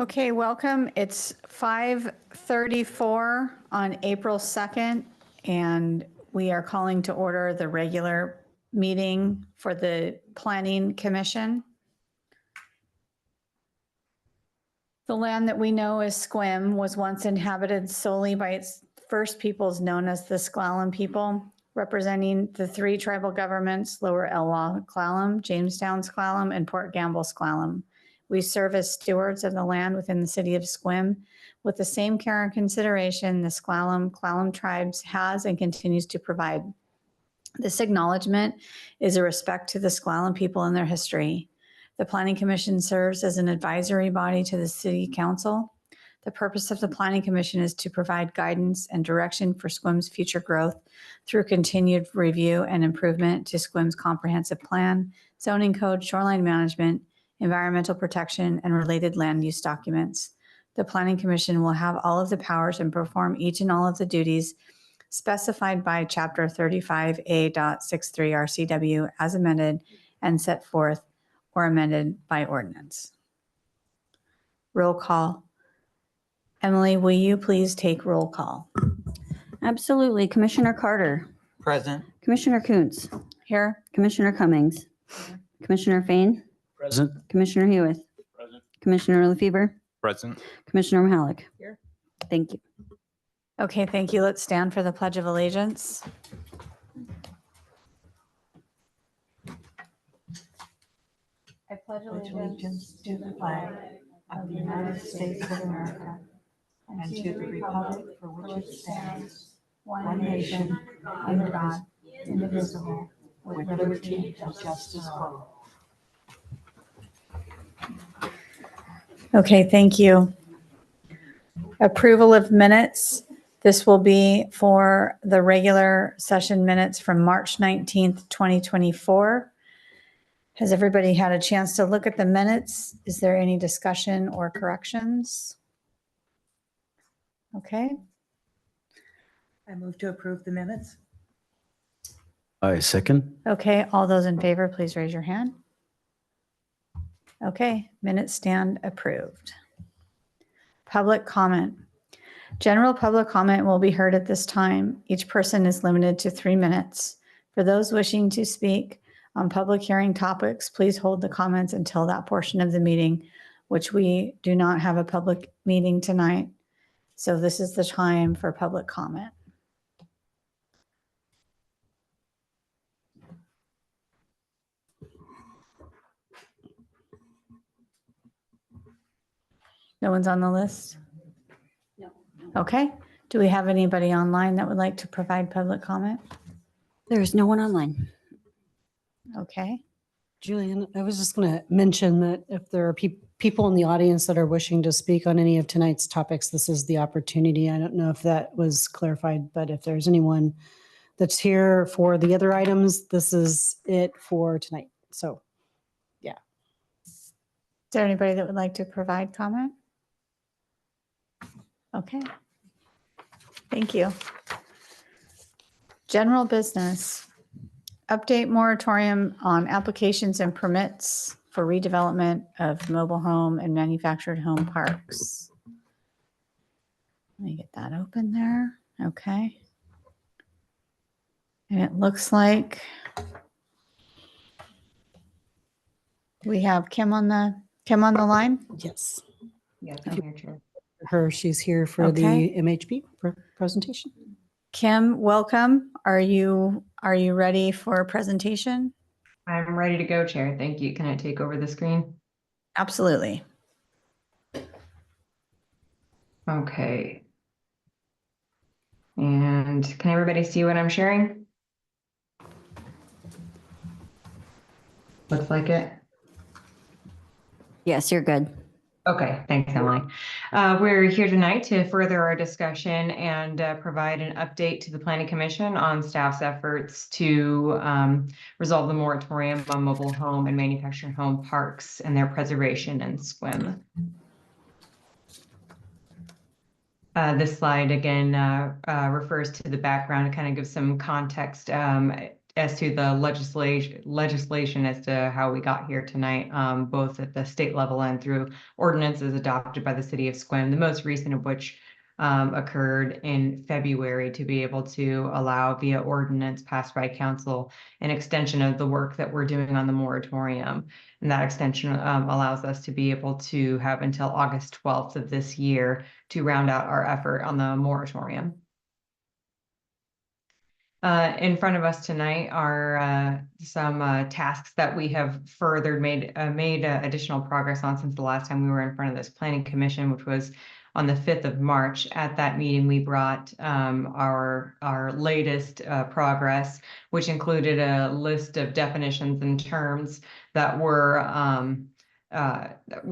Okay, welcome. It's 5:34 on April 2nd, and we are calling to order the regular meeting for the Planning Commission. The land that we know as Sequim was once inhabited solely by its first peoples known as the S'Klallam people, representing the three tribal governments, Lower Elwha S'Klallam, Jamestown S'Klallam, and Port Gamble S'Klallam. We serve as stewards of the land within the city of Sequim. With the same care and consideration the S'Klallam tribes has and continues to provide. This acknowledgement is a respect to the S'Klallam people and their history. The Planning Commission serves as an advisory body to the City Council. The purpose of the Planning Commission is to provide guidance and direction for Sequim's future growth through continued review and improvement to Sequim's comprehensive plan, zoning code, shoreline management, environmental protection, and related land use documents. The Planning Commission will have all of the powers and perform each and all of the duties specified by Chapter 35A.63 RCW as amended and set forth or amended by ordinance. Roll call. Emily, will you please take roll call? Absolutely. Commissioner Carter. Present. Commissioner Kuntz. Here. Commissioner Cummings. Commissioner Fain. Present. Commissioner Hewitt. Present. Commissioner Lefebvre. Present. Commissioner Mahalik. Here. Thank you. Okay, thank you. Let's stand for the Pledge of Allegiance. I pledge allegiance to the flag of the United States of America and to the republic for which it stands, one nation, under God, indivisible, with liberty and justice for all. Okay, thank you. Approval of minutes. This will be for the regular session minutes from March 19th, 2024. Has everybody had a chance to look at the minutes? Is there any discussion or corrections? Okay, I move to approve the minutes. I second. okay, all those in favor, please raise your hand. Okay, minutes stand approved. Public comment. General public comment will be heard at this time. Each person is limited to 3 minutes. For those wishing to speak on public hearing topics, please hold the comments until that portion of the meeting, which we do not have a public meeting tonight. So this is the time for public comment. No one's on the list? No. Okay. Do we have anybody online that would like to provide public comment? There's no one online. Okay. Julian, I was just going to mention that if there are people in the audience that are wishing to speak on any of tonight's topics, this is the opportunity. I don't know if that was clarified, but if there's anyone that's here for the other items, this is it for tonight. So, yeah. Is there anybody that would like to provide comment? Okay. Thank you. General business. Update moratorium on applications and permits for redevelopment of mobile home and manufactured home parks. Let me get that open there. Okay. And it looks like we have Kim on the line. Yes. Yeah, I'm here, Chair. She's here for Okay. the MHP presentation. Kim, welcome. Are you ready for a presentation? I'm ready to go, Chair. Thank you. Can I take over the screen? Absolutely. Okay. And can everybody see what I'm sharing? Looks like it. Yes, you're good. Okay, thanks, Emily. We're here tonight to further our discussion and provide an update to the Planning Commission on staff's efforts to resolve the moratorium on mobile home and manufactured home parks and their preservation in Sequim. This slide again refers to the background and kind of gives some context. as to the legislation as to how we got here tonight, both at the state level and through ordinances adopted by the city of Sequim, the most recent of which occurred in February, to be able to allow via ordinance passed by council an extension of the work that we're doing on the moratorium. And that extension allows us to be able to have until August 12th of this year to round out our effort on the moratorium. In front of us tonight are some tasks that we have furthered, made additional progress on since the last time we were in front of this planning commission, which was on the 5th of March. At that meeting, we brought our latest progress, which included a list of definitions and terms that were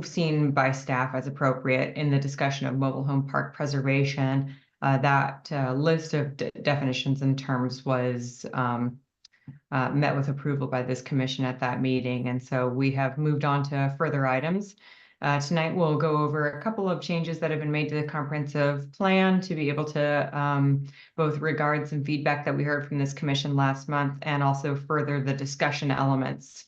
seen by staff as appropriate in the discussion of mobile home park preservation. That list of definitions and terms was met with approval by this commission at that meeting. And so we have moved on to further items. Tonight, we'll go over a couple of changes that have been made to the comprehensive plan to be able to both regard some feedback that we heard from this commission last month, and also further the discussion elements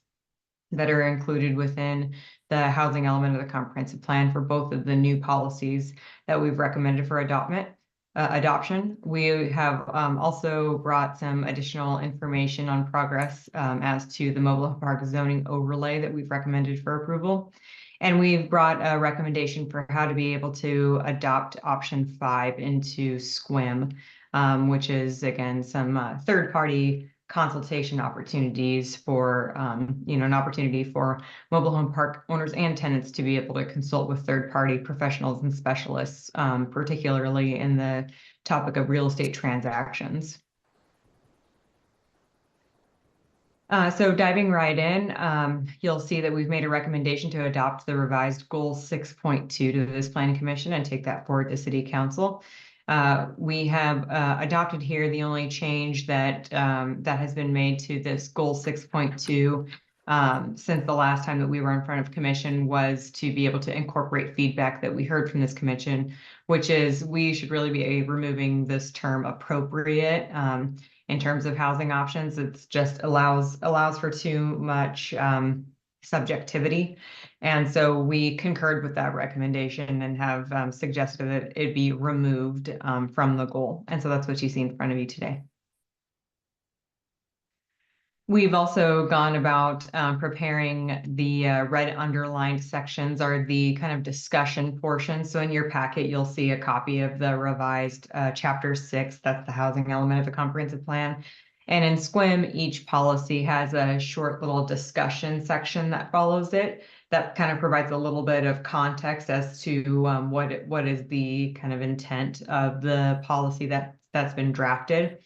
that are included within the housing element of the comprehensive plan for both of the new policies that we've recommended for adoption. We have also brought some additional information on progress as to the mobile home park zoning overlay that we've recommended for approval. And we've brought a recommendation for how to be able to adopt option 5 into Sequim, which is, again, some third-party consultation opportunities for, an opportunity for mobile home park owners and tenants to be able to consult with third-party professionals and specialists, particularly in the topic of real estate transactions. So diving right in, you'll see that we've made a recommendation to adopt the revised Goal 6.2 to this Planning Commission and take that forward to City Council. We have adopted here the only change that has been made to this Goal 6.2 since the last time that we were in front of Commission was to be able to incorporate feedback that we heard from this Commission, which is we should really be removing this term appropriate. In terms of housing options, it's just allows for too much subjectivity. And so we concurred with that recommendation and have suggested that it be removed from the goal. And so that's what you see in front of you today. We've also gone about preparing the red underlined sections are the kind of discussion portion. So in your packet, you'll see a copy of the revised chapter 6. That's the housing element of the comprehensive plan. And in Sequim, each policy has a short little discussion section that follows it. That kind of provides a little bit of context as to what is the kind of intent of the policy that's been drafted.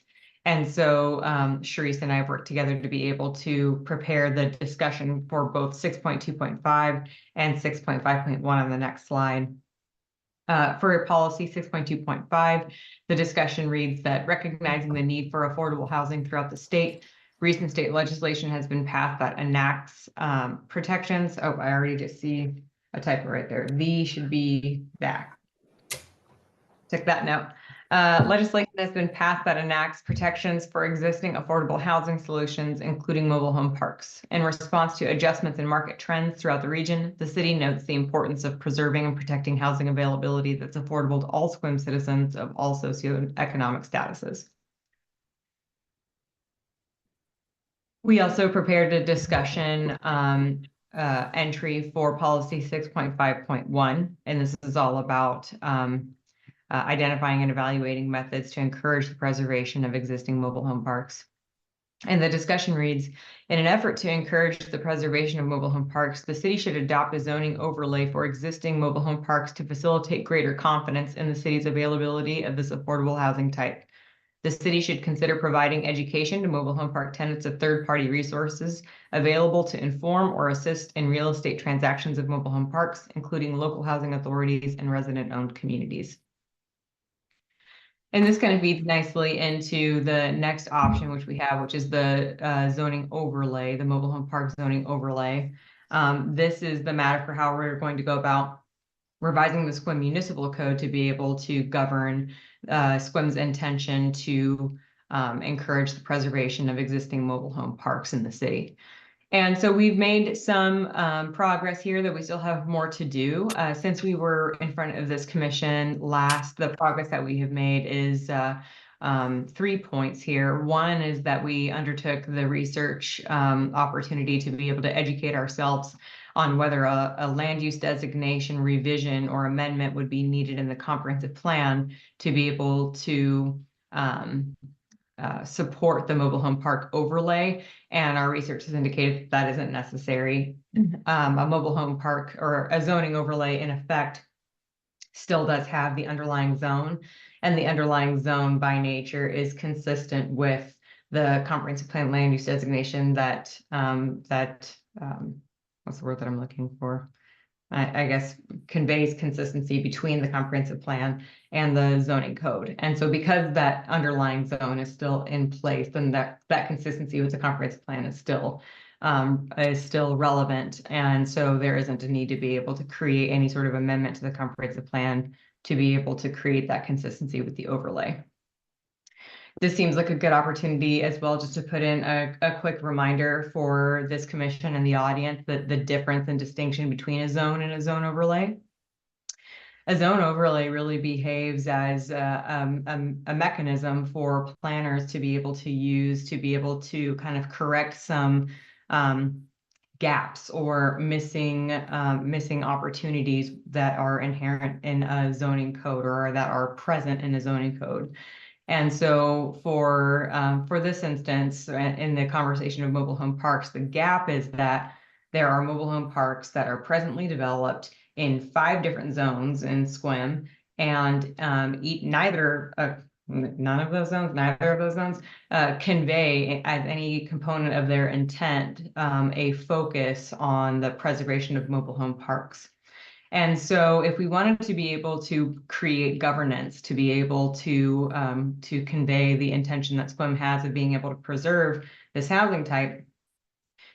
And so Sharice and I have worked together to be able to prepare the discussion for both 6.2.5 and 6.5.1 on the next slide. For policy 6.2.5, the discussion reads that recognizing the need for affordable housing throughout the state, recent state legislation has been passed that enacts protections. Oh, I already just see a typo right there. V should be back. Took that note. Legislation has been passed that enacts protections for existing affordable housing solutions, including mobile home parks. In response to adjustments in market trends throughout the region, the city notes the importance of preserving and protecting housing availability that's affordable to all Sequim citizens of all socioeconomic statuses. We also prepared a discussion entry for policy 6.5.1, and this is all about identifying and evaluating methods to encourage the preservation of existing mobile home parks. And the discussion reads, in an effort to encourage the preservation of mobile home parks, the city should adopt a zoning overlay for existing mobile home parks to facilitate greater confidence in the city's availability of this affordable housing type. The city should consider providing education to mobile home park tenants of third-party resources available to inform or assist in real estate transactions of mobile home parks, including local housing authorities and resident-owned communities. And this kind of feeds nicely into the next option, which we have, which is the zoning overlay, the mobile home park zoning overlay. This is the matter for how we're going to go about revising the Sequim Municipal Code to be able to govern Sequim's intention to encourage the preservation of existing mobile home parks in the city. And so we've made some progress here, that we still have more to do. Since we were in front of this commission last, the progress that we have made is 3 points here. One is that we undertook the research opportunity to be able to educate ourselves on whether a land use designation revision or amendment would be needed in the comprehensive plan to be able to support the mobile home park overlay, and our research has indicated that isn't necessary. A mobile home park or a zoning overlay in effect still does have the underlying zone, and the underlying zone by nature is consistent with the comprehensive plan land use designation that what's the word that I'm looking for? I guess conveys consistency between the comprehensive plan and the zoning code. And so because that underlying zone is still in place, then that consistency with the comprehensive plan is still relevant. And so there isn't a need to be able to create any sort of amendment to the comprehensive plan to be able to create that consistency with the overlay. This seems like a good opportunity as well, just to put in a quick reminder for this commission and the audience that the difference and distinction between a zone and a zone overlay. A zone overlay really behaves as a mechanism for planners to be able to use to be able to kind of correct some gaps or missing opportunities that are inherent in a zoning code or that are present in a zoning code. And so for this instance, in the conversation of mobile home parks, the gap is that there are mobile home parks that are presently developed in 5 different zones in Sequim, and neither of those zones convey as any component of their intent a focus on the preservation of mobile home parks. And so if we wanted to be able to create governance, to be able to convey the intention that Sequim has of being able to preserve this housing type,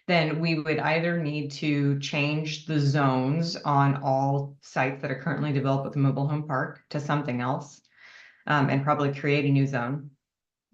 then we would either need to change the zones on all sites that are currently developed with a mobile home park to something else, and probably create a new zone.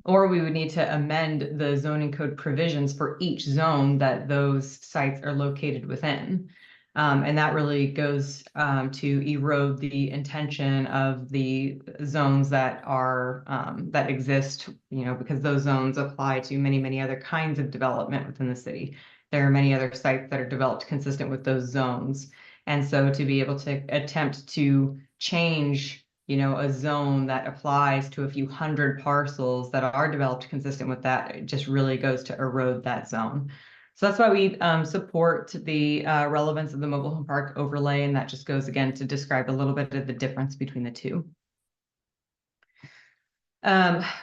Or we would need to amend the zoning code provisions for each zone that those sites are located within. And that really goes to erode the intention of the zones that are that exist, because those zones apply to many, many other kinds of development within the city. There are many other sites that are developed consistent with those zones. And so to be able to attempt to change, a zone that applies to a few hundred parcels that are developed consistent with that, it just really goes to erode that zone. So that's why we support the relevance of the mobile home park overlay, and that just goes again to describe a little bit of the difference between the two.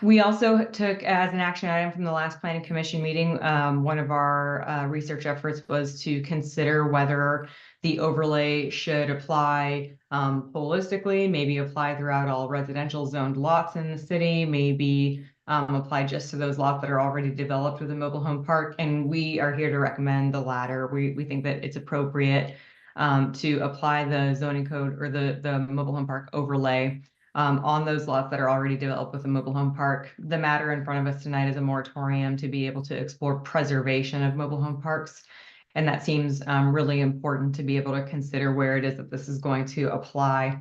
We also took as an action item from the last planning commission meeting, one of our research efforts was to consider whether the overlay should apply holistically, maybe apply throughout all residential zoned lots in the city, maybe apply just to those lots that are already developed with a mobile home park. And we are here to recommend the latter. We think that it's appropriate to apply the zoning code or the mobile home park overlay on those lots that are already developed with a mobile home park. The matter in front of us tonight is a moratorium to be able to explore preservation of mobile home parks. And that seems really important to be able to consider where it is that this is going to apply.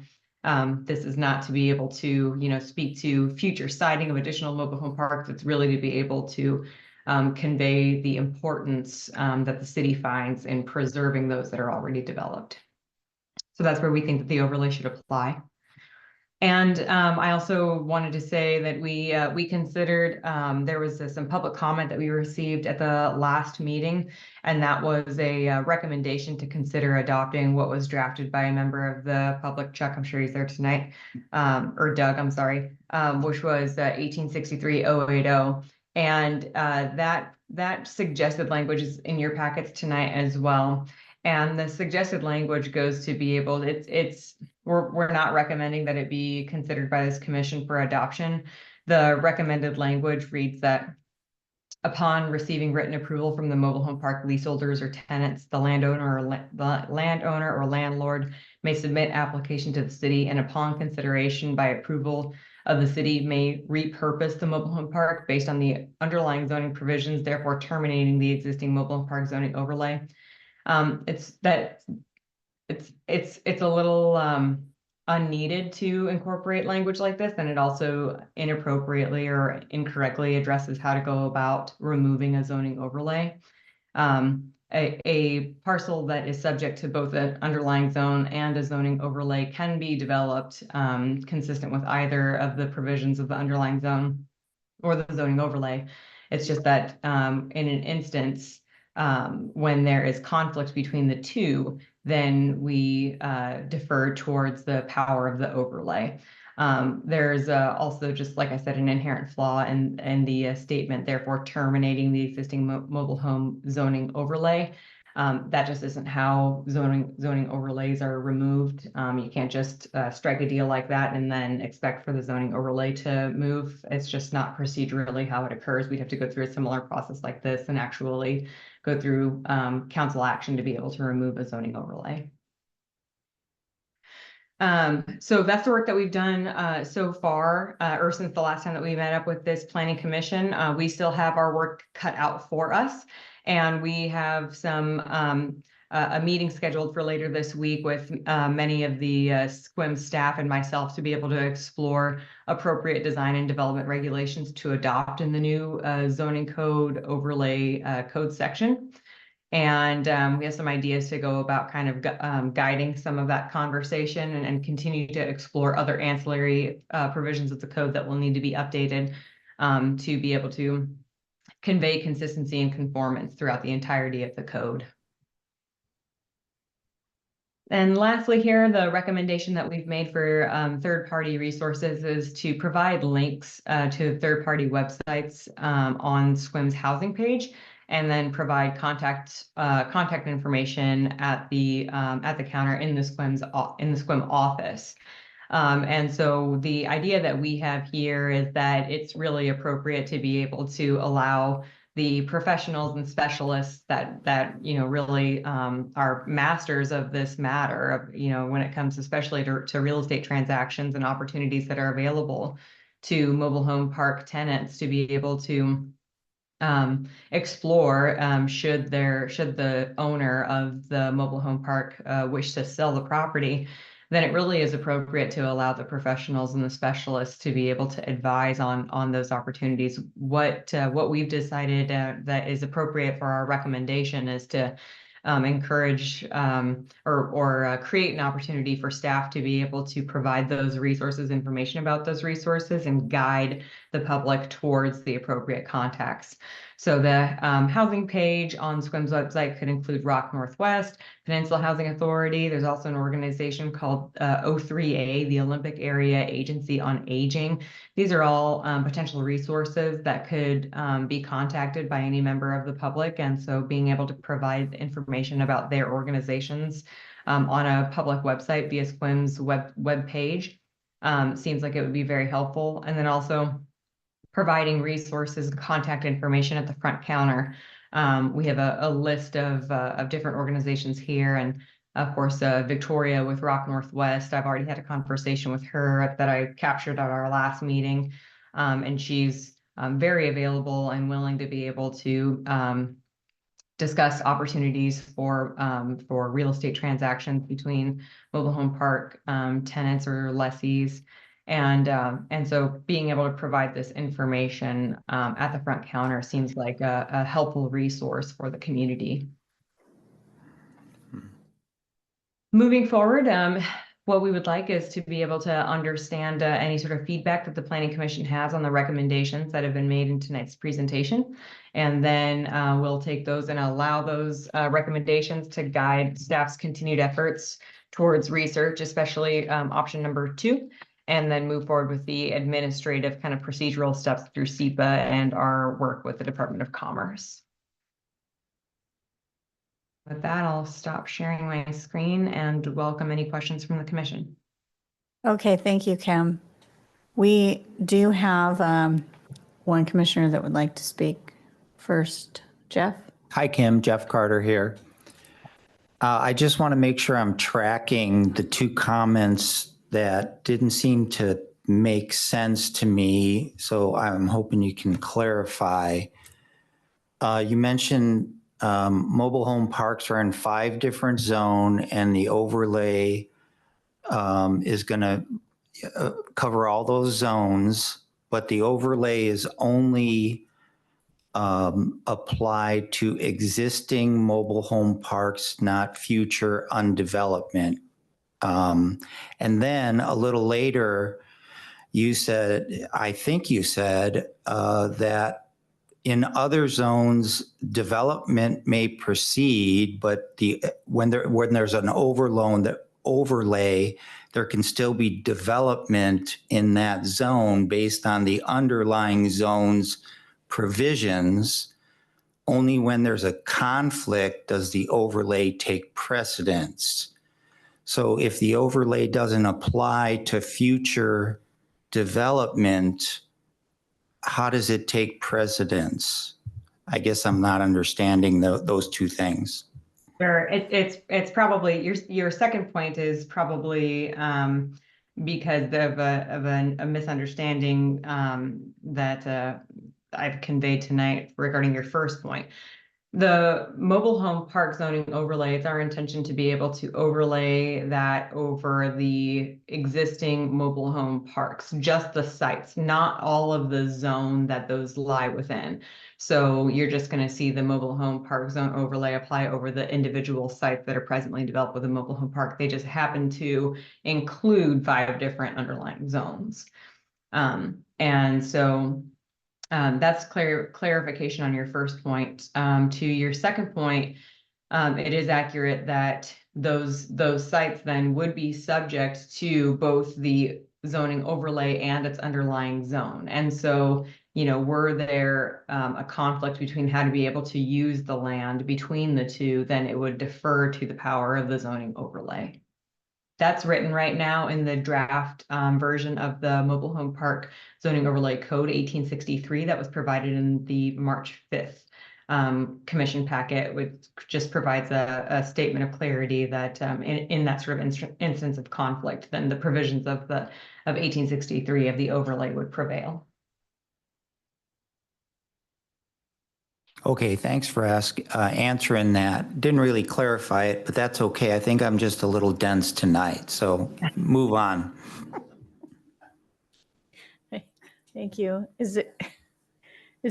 This is not to be able to, speak to future siting of additional mobile home parks. It's really to be able to convey the importance that the city finds in preserving those that are already developed. So that's where we think that the overlay should apply. And I also wanted to say that we considered, there was some public comment that we received at the last meeting, and that was a recommendation to consider adopting what was drafted by a member of the public. Chuck, I'm sure he's there tonight, or Doug, I'm sorry, which was 1863-080. And that suggested language is in your packets tonight as well. And the suggested language goes to be able, we're not recommending that it be considered by this commission for adoption. The recommended language reads that upon receiving written approval from the mobile home park leaseholders or tenants, the landowner or landlord may submit application to the city, and upon consideration by approval of the city may repurpose the mobile home park based on the underlying zoning provisions, therefore terminating the existing mobile home park zoning overlay. It's a little unneeded to incorporate language like this, and it also inappropriately or incorrectly addresses how to go about removing a zoning overlay. A parcel that is subject to both an underlying zone and a zoning overlay can be developed consistent with either of the provisions of the underlying zone or the zoning overlay. It's just that in an instance when there is conflict between the two, then we defer towards the power of the overlay. There's also, just like I said, an inherent flaw in the statement, therefore terminating the existing mobile home zoning overlay. That just isn't how zoning overlays are removed. You can't just strike a deal like that and then expect for the zoning overlay to move. It's just not procedurally how it occurs. We'd have to go through a similar process like this and actually go through council action to be able to remove a zoning overlay. So that's the work that we've done so far, or since the last time that we met up with this planning commission. We still have our work cut out for us, and we have some a meeting scheduled for later this week with many of the Sequim staff and myself to be able to explore appropriate design and development regulations to adopt in the new zoning code overlay code section. And we have some ideas to go about kind of guiding some of that conversation and continue to explore other ancillary provisions of the code that will need to be updated to be able to convey consistency and conformance throughout the entirety of the code. And lastly here, the recommendation that we've made for third-party resources is to provide links to third-party websites on Sequim's housing page, and then provide contact information at the counter in the Sequim office. And so the idea that we have here is that it's really appropriate to be able to allow the professionals and specialists that really are masters of this matter, when it comes especially to real estate transactions and opportunities that are available to mobile home park tenants, to be able to explore should the owner of the mobile home park wish to sell the property, then it really is appropriate to allow the professionals and the specialists to be able to advise on those opportunities. What we've decided that is appropriate for our recommendation is to encourage or create an opportunity for staff to be able to provide those resources, information about those resources, and guide the public towards the appropriate contacts. So the housing page on Sequim's website could include Rock Northwest, Peninsula Housing Authority. There's also an organization called O3A, the Olympic Area Agency on Aging. These are all potential resources that could be contacted by any member of the public. And so being able to provide information about their organizations on a public website via Sequim's web page seems like it would be very helpful. And then also providing resources and contact information at the front counter. We have a list of different organizations here, and of course, Victoria with Rock Northwest. I've already had a conversation with her that I captured at our last meeting, and she's very available and willing to be able to discuss opportunities for real estate transactions between mobile home park tenants or lessees. And so being able to provide this information at the front counter seems like a helpful resource for the community. Moving forward, what we would like is to be able to understand any sort of feedback that the Planning Commission has on the recommendations that have been made in tonight's presentation. And then we'll take those and allow those recommendations to guide staff's continued efforts towards research, especially option number 2. And then move forward with the administrative kind of procedural steps through SEPA and our work with the Department of Commerce. With that, I'll stop sharing my screen and welcome any questions from the commission. Okay, thank you, Kim. We do have one commissioner that would like to speak first. Jeff? Hi, Kim. Jeff Carter here. I just want to make sure I'm tracking the 2 comments that didn't seem to make sense to me, so I'm hoping you can clarify. You mentioned mobile home parks are in 5 different zones, and the overlay is going to cover all those zones, but the overlay is only applied to existing mobile home parks, not future undevelopment. And then a little later, you said, I think you said that in other zones, development may proceed, but when there's an overlay, there can still be development in that zone based on the underlying zone's provisions. Only when there's a conflict does the overlay take precedence. So if the overlay doesn't apply to future development, how does it take precedence? I guess I'm not understanding those two things. Sure, it's probably your second point is probably because of a misunderstanding that I've conveyed tonight regarding your first point. The mobile home park zoning overlay, it's our intention to be able to overlay that over the existing mobile home parks, just the sites, not all of the zone that those lie within. So you're just going to see the mobile home park zone overlay apply over the individual sites that are presently developed with a mobile home park. They just happen to include 5 different underlying zones. And so that's clarification on your first point. To your second point, it is accurate that those sites then would be subject to both the zoning overlay and its underlying zone. And so, were there a conflict between how to be able to use the land between the two, then it would defer to the power of the zoning overlay. That's written right now in the draft version of the Mobile Home Park Zoning Overlay Code 1863 that was provided in the March 5th commission packet, which just provides a statement of clarity that in that sort of instance of conflict, then the provisions of 1863 of the overlay would prevail. Okay, thanks for answering that. Didn't really clarify it, but that's okay. I think I'm just a little dense tonight, so move on. Thank you. Is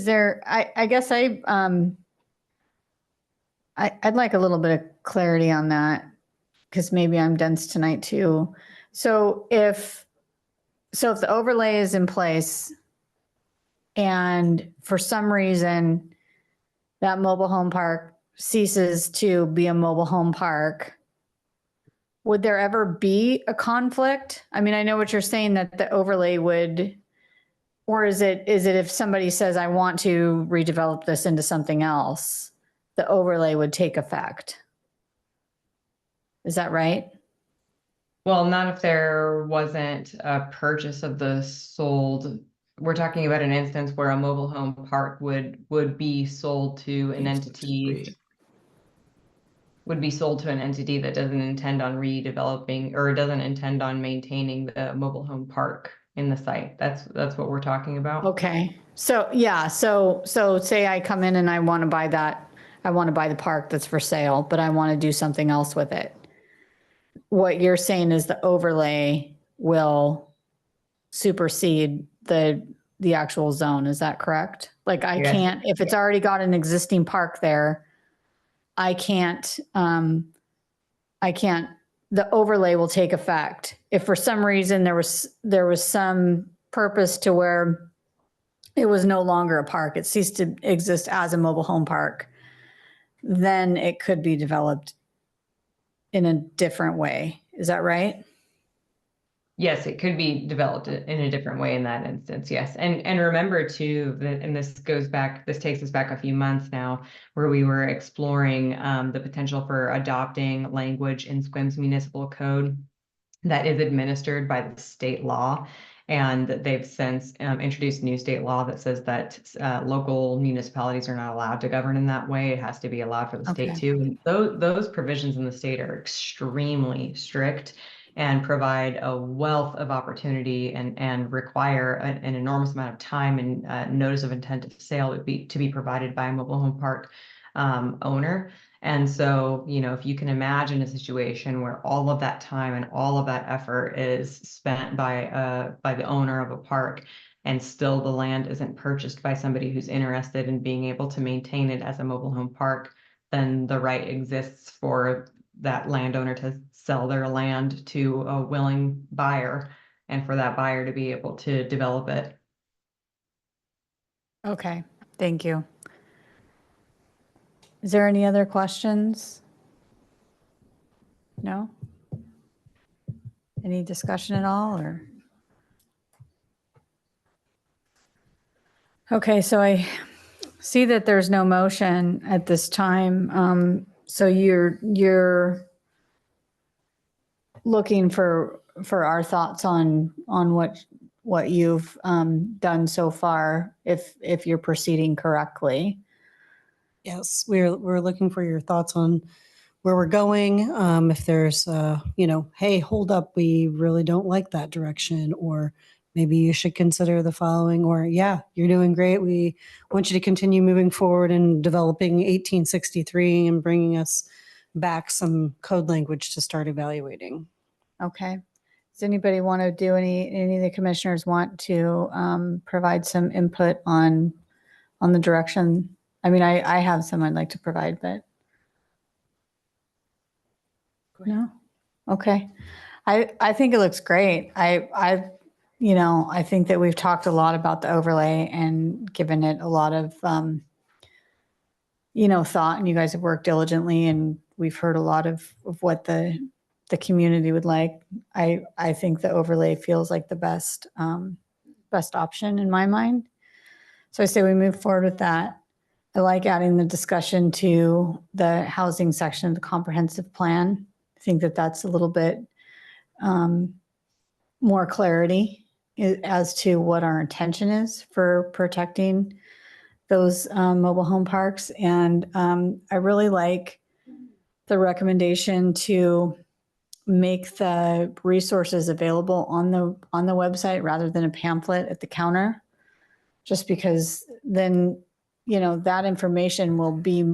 there, I guess I'd like a little bit of clarity on that, because maybe I'm dense tonight too. So if the overlay is in place and for some reason that mobile home park ceases to be a mobile home park, would there ever be a conflict? I mean, I know what you're saying, that the overlay would, or is it if somebody says, I want to redevelop this into something else, the overlay would take effect? Is that right? Well, not if there wasn't a purchase of the sold. We're talking about an instance where a mobile home park would be sold to an entity. Would be sold to an entity that doesn't intend on redeveloping or doesn't intend on maintaining the mobile home park in the site. That's what we're talking about. Okay. So yeah, so say I come in and I want to buy the park that's for sale, but I want to do something else with it. What you're saying is the overlay will supersede the actual zone. Is that correct? Like I Yes. can't, if it's already got an existing park there, I can't, the overlay will take effect. If for some reason there was some purpose to where it was no longer a park, it ceased to exist as a mobile home park, then it could be developed in a different way. Is that right? Yes, it could be developed in a different way in that instance. Yes. And remember too, that, and this takes us back a few months now, where we were exploring the potential for adopting language in Sequim's municipal code that is administered by the state law. And they've since introduced new state law that says that local municipalities are not allowed to govern in that way. It has to be allowed for the state too. And those provisions in the state are extremely strict. and provide a wealth of opportunity and require an enormous amount of time and notice of intent of sale to be provided by a mobile home park owner. And so, if you can imagine a situation where all of that time and all of that effort is spent by the owner of a park, and still the land isn't purchased by somebody who's interested in being able to maintain it as a mobile home park, then the right exists for that landowner to sell their land to a willing buyer and for that buyer to be able to develop it. Okay, thank you. Is there any other questions? No? Any discussion at all, or? Okay, so I see that there's no motion at this time. So you're looking for our thoughts on what you've done so far, if you're proceeding correctly. Yes, we're looking for your thoughts on where we're going. If there's, hey, hold up, we really don't like that direction, or maybe you should consider the following, or yeah, you're doing great. We want you to continue moving forward and developing 1863 and bringing us back some code language to start evaluating. Okay. Does anybody want to do any of the commissioners want to provide some input on the direction? I mean, I have some I'd like to provide, but no? Okay. I think it looks great. I think that we've talked a lot about the overlay and given it a lot of, thought, and you guys have worked diligently, and we've heard a lot of what the community would like. I think the overlay feels like the best option in my mind. So I say we move forward with that. I like adding the discussion to the housing section of the comprehensive plan. I think that that's a little bit more clarity as to what our intention is for protecting those mobile home parks. And I really like the recommendation to make the resources available on the website rather than a pamphlet at the counter, just because then, that information will be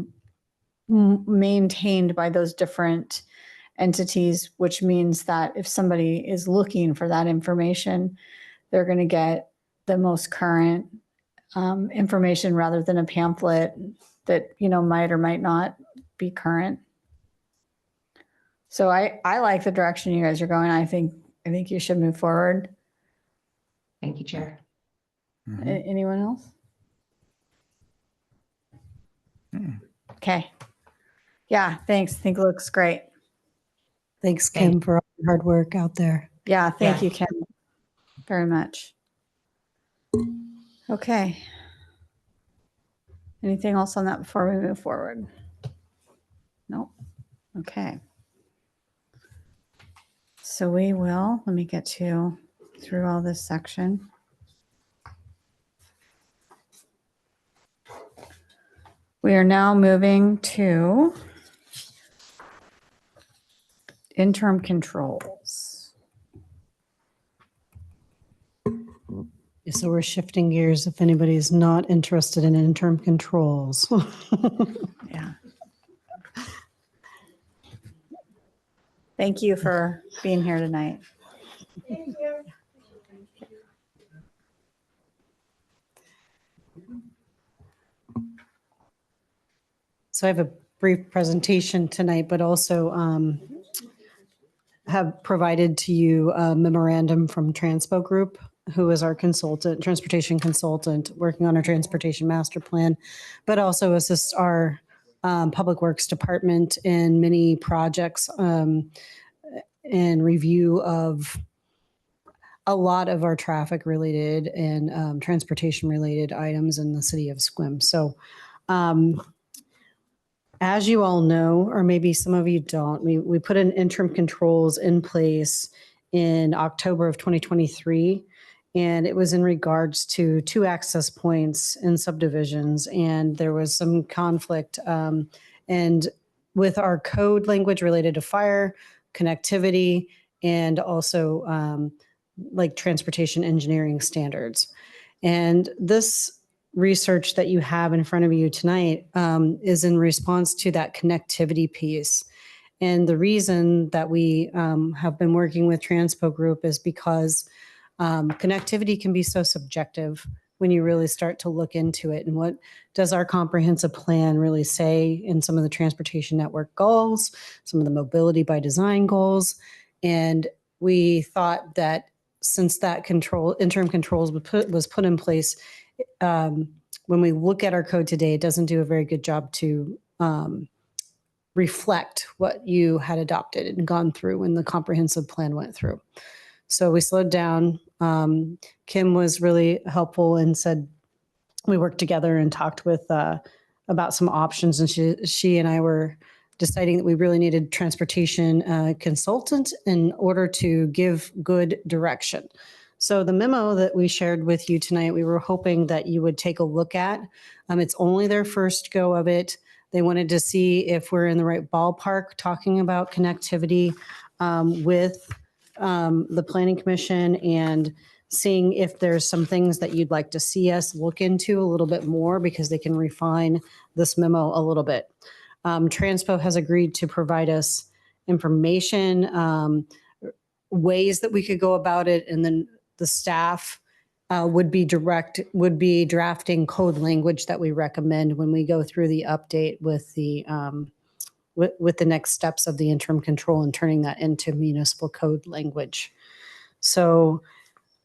maintained by those different entities, which means that if somebody is looking for that information, they're going to get the most current information rather than a pamphlet that, might or might not be current. So I like the direction you guys are going. I think you should move forward. Thank you, Chair. Anyone else? Okay. Yeah, thanks. I think it looks great. Thanks, Kim, for all your hard work out there. Yeah, thank you, Kim, very much. Okay. Anything else on that before we move forward? Nope. Okay. So let me get through all this section. We are now moving to interim controls. So we're shifting gears if anybody's not interested in interim controls. Yeah. Thank you for being here tonight. Thank you. So I have a brief presentation tonight, but also have provided to you a memorandum from Transpo Group, who is our transportation consultant, working on our transportation master plan, but also assists our Public Works Department in many projects and review of a lot of our traffic related and transportation related items in the city of Sequim. So as you all know, or maybe some of you don't, we put an interim controls in place in October of 2023, and it was in regards to 2 access points in subdivisions, and there was some conflict. And with our code language related to fire, connectivity, and also like transportation engineering standards. And this research that you have in front of you tonight is in response to that connectivity piece. And the reason that we have been working with Transpo Group is because connectivity can be so subjective when you really start to look into it. And what does our comprehensive plan really say in some of the transportation network goals, some of the mobility by design goals? And we thought that since that interim controls was put in place, when we look at our code today, it doesn't do a very good job to reflect what you had adopted and gone through when the comprehensive plan went through. So we slowed down. Kim was really helpful and said, we worked together and talked with about some options. And she and I were deciding that we really needed transportation consultant in order to give good direction. So the memo that we shared with you tonight, we were hoping that you would take a look at. It's only their first go of it. They wanted to see if we're in the right ballpark talking about connectivity with the Planning Commission and seeing if there's some things that you'd like to see us look into a little bit more because they can refine this memo a little bit. Transpo has agreed to provide us information, ways that we could go about it, and then the staff would be drafting code language that we recommend when we go through the update with the next steps of the interim control and turning that into municipal code language. So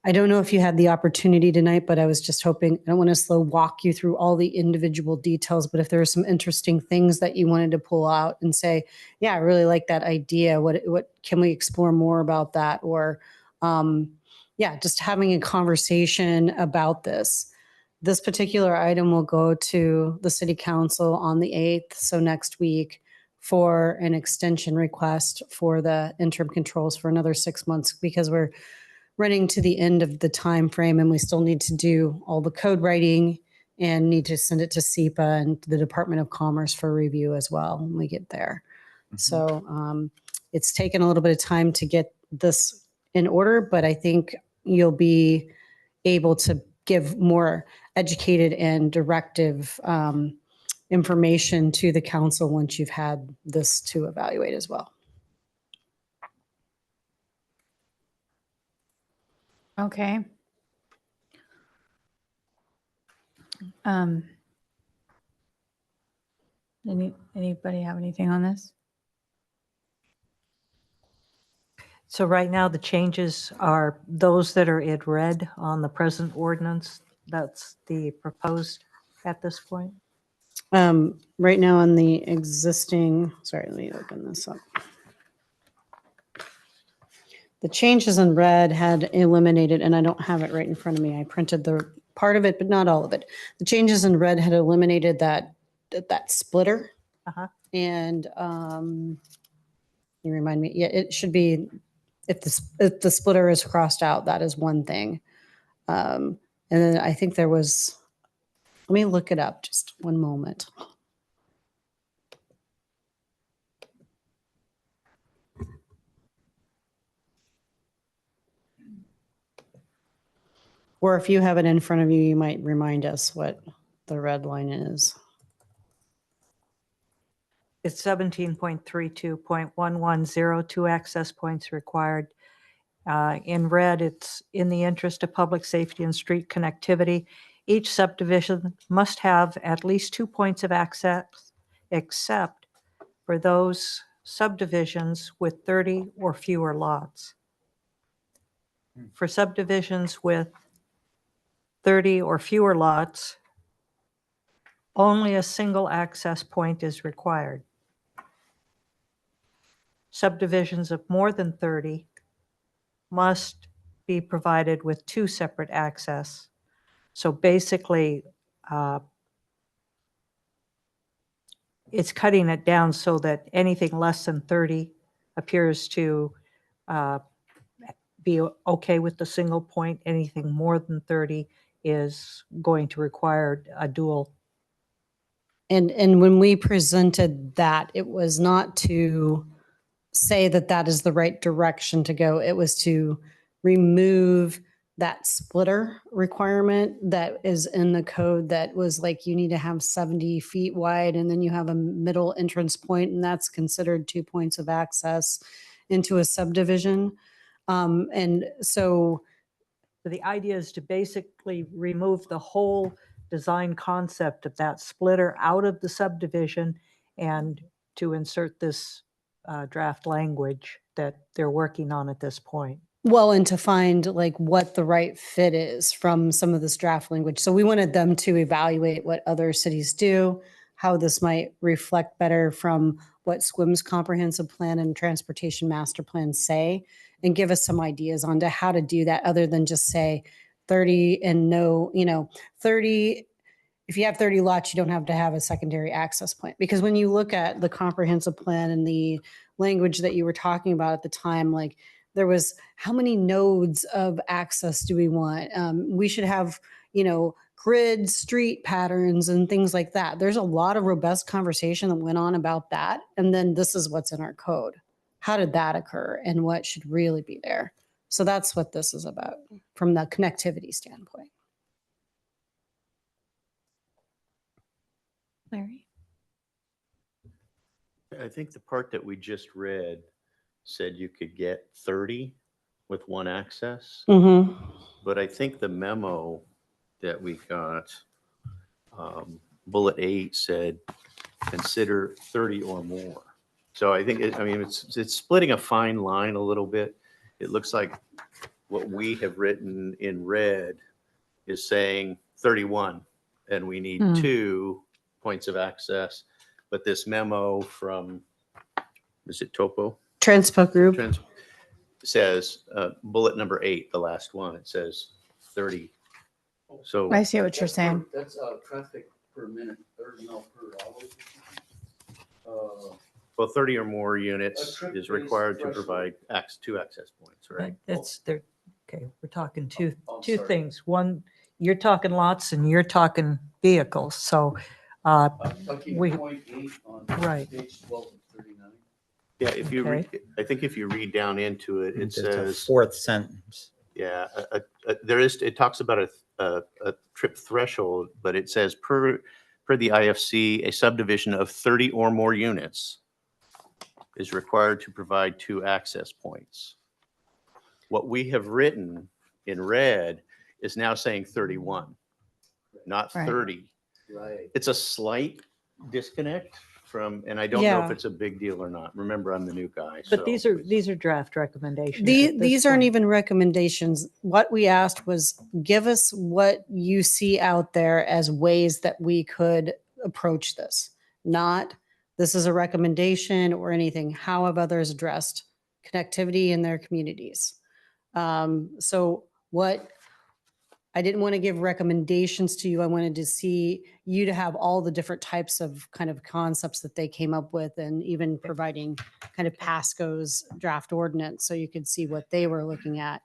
I don't know if you had the opportunity tonight, but I was just hoping, I don't want to slow walk you through all the individual details, but if there are some interesting things that you wanted to pull out and say, yeah, I really like that idea. What can we explore more about that? Or yeah, just having a conversation about this. This particular item will go to the city council on the 8th, so next week, for an extension request for the interim controls for another 6 months because we're running to the end of the time frame and we still need to do all the code writing and need to send it to SEPA and the Department of Commerce for review as well when we get there. So it's taken a little bit of time to get this in order, but I think you'll be able to give more educated and directive information to the council once you've had this to evaluate as well. Okay. Anybody have anything on this? So right now, the changes are those that are in red on the present ordinance. That's the proposed at this point. Right now on the existing, sorry, let me open this up. The changes in red had eliminated, and I don't have it right in front of me. I printed the part of it, but not all of it. The changes in red had eliminated that splitter. Uh-huh. And you remind me, yeah, it should be, if the splitter is crossed out, that is one thing. And then I think there was, let me look it up just one moment. Or if you have it in front of you, you might remind us what the red line is. It's 17.32.1102 access points required. In red, it's in the interest of public safety and street connectivity. Each subdivision must have at least 2 points of access, except for those subdivisions with 30 or fewer lots. For subdivisions with 30 or fewer lots, only a single access point is required. Subdivisions of more than 30 must be provided with 2 separate access. So basically, it's cutting it down so that anything less than 30 appears to be okay with the single point. Anything more than 30 is going to require a dual. And when we presented that, it was not to say that that is the right direction to go. It was to remove that splitter requirement that is in the code that was like, you need to have 70 feet wide and then you have a middle entrance point, and that's considered 2 points of access into a subdivision. And so So the idea is to basically remove the whole design concept of that splitter out of the subdivision and to insert this draft language that they're working on at this point. well, and to find like what the right fit is from some of this draft language. So we wanted them to evaluate what other cities do, how this might reflect better from what Sequim's comprehensive plan and transportation master plan say, and give us some ideas on to how to do that other than just say 30 and no, 30. If you have 30 lots, you don't have to have a secondary access point. Because when you look at the comprehensive plan and the language that you were talking about at the time, like there was how many nodes of access do we want? We should have, grid street patterns and things like that. There's a lot of robust conversation that went on about that. And then this is what's in our code. How did that occur and what should really be there? So that's what this is about from the connectivity standpoint. Larry? I think the part that we just read said you could get 30 with one access, Mm-hmm. but I think the memo that we got, bullet 8 said, consider 30 or more. So I think, it's splitting a fine line a little bit. It looks like what we have written in red is saying 31, and we need 2 points of access. But this memo from, is it Topo? Transpo Group. Says bullet number 8, the last one, it says 30. So I see what you're saying. That's traffic per minute, 30 miles per hour. well, 30 or more units A trip is based required to threshold. provide 2 access points, right? It's there. Okay, we're talking two sorry. things. One, you're talking lots and you're talking vehicles. So I'm talking We- 0.8 on Right. page 12 of 39. Yeah, if you read, Okay. I think if you read down into it, it It's the says, fourth sentence. yeah, it talks about a trip threshold, but it says per the IFC, a subdivision of 30 or more units is required to provide 2 access points. What we have written in red is now saying 31, not Right. 30. Right. It's a slight disconnect from, and I don't know if Yeah. it's a big deal or not. Remember, I'm the new guy. but so these are draft recommendations. These, at this these aren't point. even recommendations. What we asked was give us what you see out there as ways that we could approach this. Not this is a recommendation or anything. How have others addressed connectivity in their communities? So what I didn't want to give recommendations to you. I wanted to see you to have all the different types of kind of concepts that they came up with, and even providing kind of Pasco's draft ordinance so you could see what they were looking at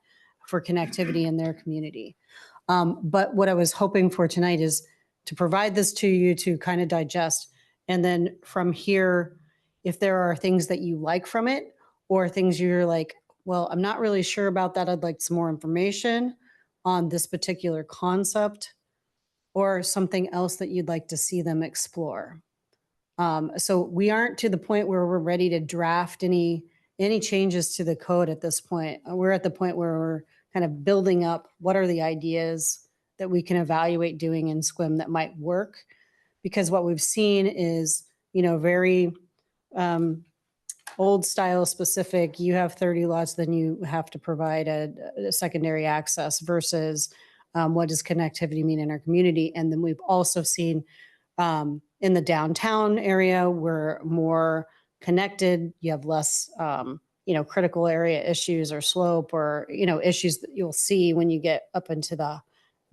for connectivity in their community. But what I was hoping for tonight is to provide this to you to kind of digest. And then from here, if there are things that you like from it or things you're like, well, I'm not really sure about that. I'd like some more information on this particular concept or something else that you'd like to see them explore. So we aren't to the point where we're ready to draft any changes to the code at this point. We're at the point where we're kind of building up what are the ideas that we can evaluate doing in Sequim that might work. Because what we've seen is, very old style specific, you have 30 lots, then you have to provide a secondary access versus what does connectivity mean in our community? And then we've also seen in the downtown area, we're more connected. You have less, critical area issues or slope or, issues that you'll see when you get up into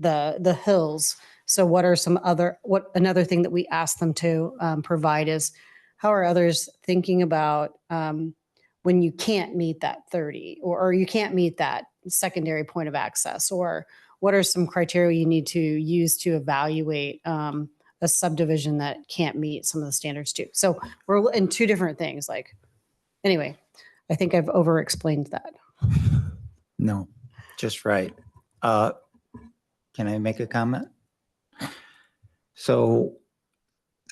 the hills. So what are another thing that we ask them to provide is how are others thinking about when you can't meet that 30 or you can't meet that secondary point of access, or what are some criteria you need to use to evaluate a subdivision that can't meet some of the standards too. So we're in 2 different things, like Anyway, I think I've over-explained that. No, just right. Can I make a comment? So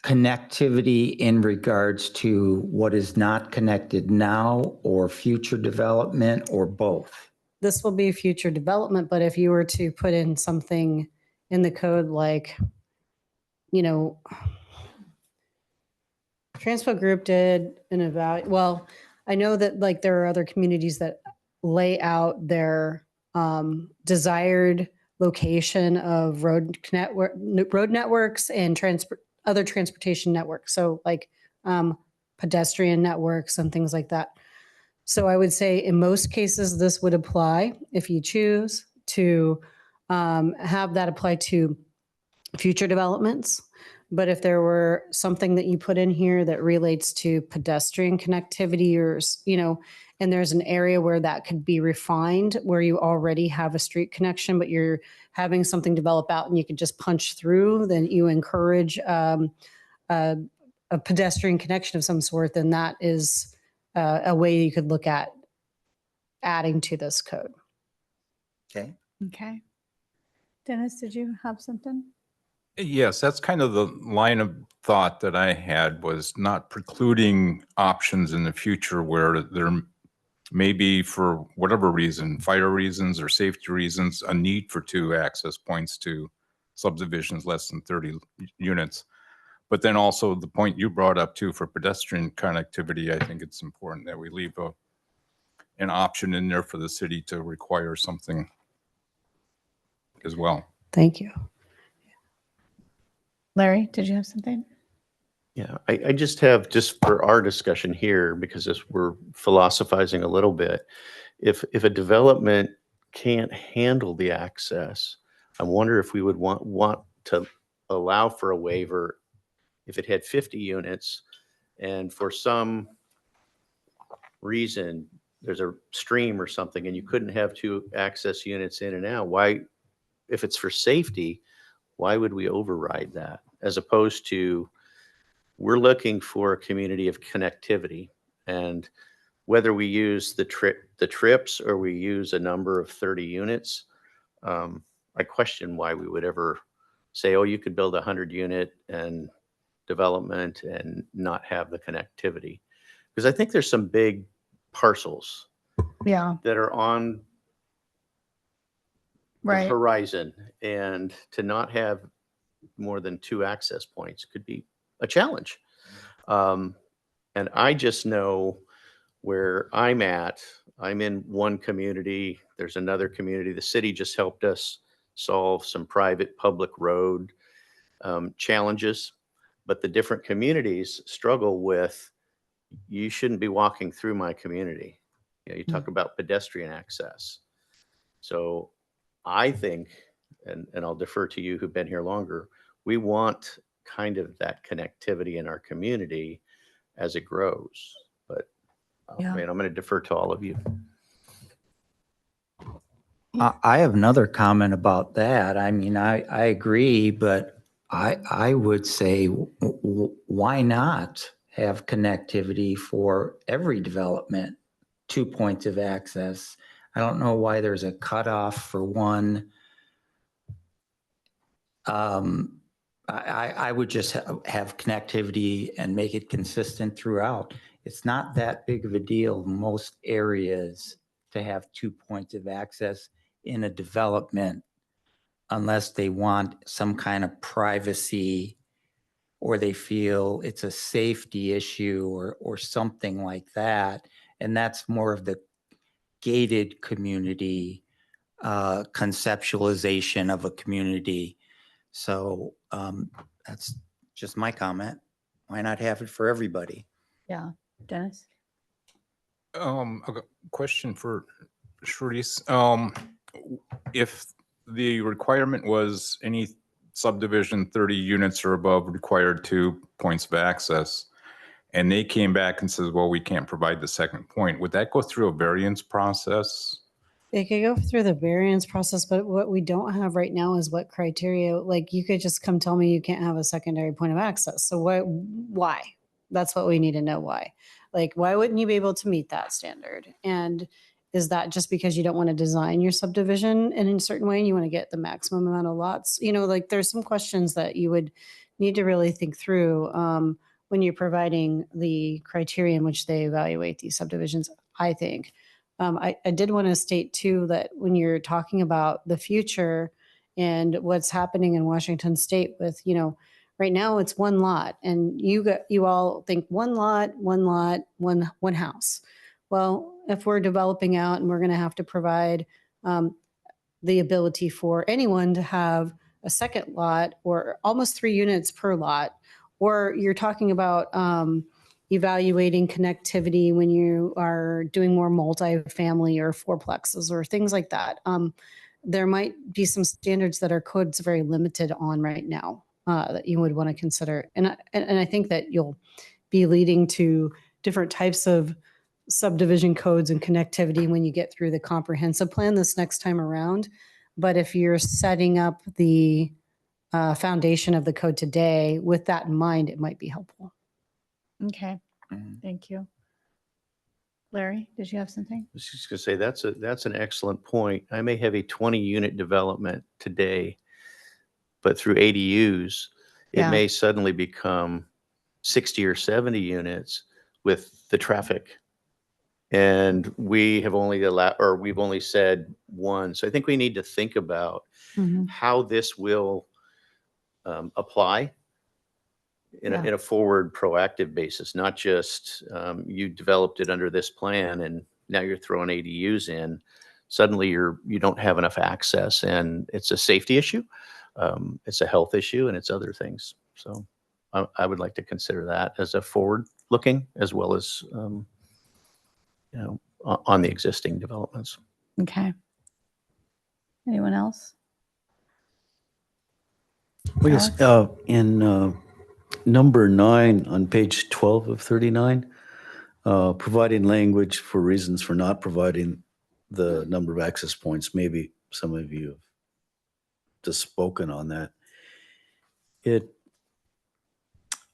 connectivity in regards to what is not connected now or future development or both? This will be future development, but if you were to put in something in the code like, Transpo Group did well, I know that like there are other communities that lay out their desired location of road networks and other transportation networks. So like pedestrian networks and things like that. So I would say in most cases, this would apply if you choose to have that apply to future developments. But if there were something that you put in here that relates to pedestrian connectivity or, and there's an area where that could be refined, where you already have a street connection, but you're having something develop out and you could just punch through, then you encourage a pedestrian connection of some sort, then that is a way you could look at adding to this code. Okay. Okay. Dennis, did you have something? Yes, that's kind of the line of thought that I had, was not precluding options in the future where there may be, for whatever reason, fire reasons or safety reasons, a need for 2 access points to subdivisions less than 30 units. But then also the point you brought up too, for pedestrian connectivity, I think it's important that we leave an option in there for the city to require something as well. Thank you. Larry, did you have something? Yeah, I just have, just for our discussion here, because as we're philosophizing a little bit, if a development can't handle the access, I wonder if we would want to allow for a waiver if it had 50 units and for some reason there's a stream or something and you couldn't have 2 access units in and out. Why, if it's for safety, why would we override that? As opposed to, we're looking for a community of connectivity, and whether we use the trips or we use a number of 30 units, I question why we would ever say, oh, you could build 100 unit and development and not have the connectivity. Because I think there's some big parcels Yeah, that are on the right. horizon, and to not have more than 2 access points could be a challenge. And I just know where I'm at. I'm in one community. There's another community. The city just helped us solve some private public road challenges, but the different communities struggle with, you shouldn't be walking through my community. You talk about pedestrian access. So I think, and I'll defer to you who've been here longer, we want kind of that connectivity in our community as it grows. But Yeah. I mean, I'm going to defer to all of you. I have another comment about that. I mean, I agree, but I would say, why not have connectivity for every development, 2 points of access? I don't know why there's a cutoff for one. I would just have connectivity and make it consistent throughout. It's not that big of a deal in most areas to have 2 points of access in a development, unless they want some kind of privacy or they feel it's a safety issue or something like that. And that's more of the gated community conceptualization of a community. So that's just my comment. Why not have it for everybody? Yeah, Dennis? A question for Sharice. If the requirement was any subdivision 30 units or above required 2 points of access, and they came back and says, well, we can't provide the second point, would that go through a variance process? It could go through the variance process, but what we don't have right now is what criteria, like you could just come tell me you can't have a secondary point of access. So why? That's what we need to know why. Like, why wouldn't you be able to meet that standard? And is that just because you don't want to design your subdivision in a certain way and you want to get the maximum amount of lots? Like there's some questions that you would need to really think through when you're providing the criteria in which they evaluate these subdivisions, I think. I did want to state too that when you're talking about the future and what's happening in Washington State with, right now it's one lot, and you all think one lot, one house. Well, if we're developing out and we're going to have to provide the ability for anyone to have a second lot or almost 3 units per lot, or you're talking about evaluating connectivity when you are doing more multifamily or fourplexes or things like that. There might be some standards that our code's very limited on right now that you would want to consider. And I think that you'll be leading to different types of subdivision codes and connectivity when you get through the comprehensive plan this next time around. But if you're setting up the foundation of the code today with that in mind, it might be helpful. Okay, thank you. Larry, did you have something? I was just going to say, that's an excellent point. I may have a 20-unit development today, but through ADUs, it Yeah. may suddenly become 60 or 70 units with the traffic. And we've only said one. So I think we need to think about how this will apply in a forward proactive basis, not just you developed it under this plan and now you're throwing ADUs in. Suddenly you don't have enough access, and it's a safety issue, it's a health issue, and it's other things. So I would like to consider that as a forward looking as well as on the existing developments. Okay. Anyone else? Well, yes, in number 9 on page 12 of 39, providing language for reasons for not providing the number of access points. Maybe some of you have just spoken on that.